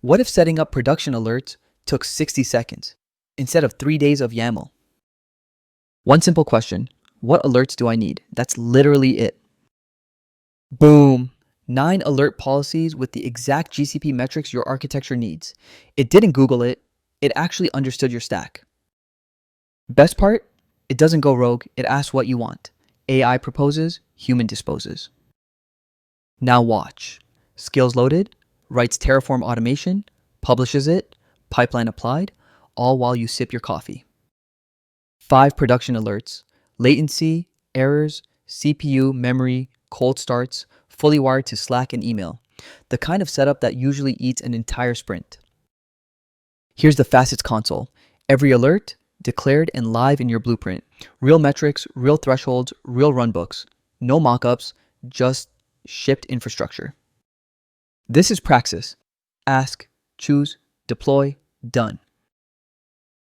What if setting up production alerts took 60 seconds instead of 3 days of YAML? One simple question: what alerts do I need? That's literally it. Boom! 9 alert policies with the exact GCP metrics your architecture needs. It didn't Google it, it actually understood your stack. Best part? It doesn't go rogue, it asks what you want. AI proposes, human disposes. Now watch. Skills loaded, writes Terraform automation, publishes it, pipeline applied, all while you sip your coffee. 5 production alerts: latency, errors, CPU, memory, cold starts, fully wired to Slack and email. The kind of setup that usually eats an entire sprint. Here's the Facets console. Every alert, declared and live in your blueprint. Real metrics, real thresholds, real runbooks. No mockups, just shipped infrastructure. This is Praxis. Ask, choose, deploy, done.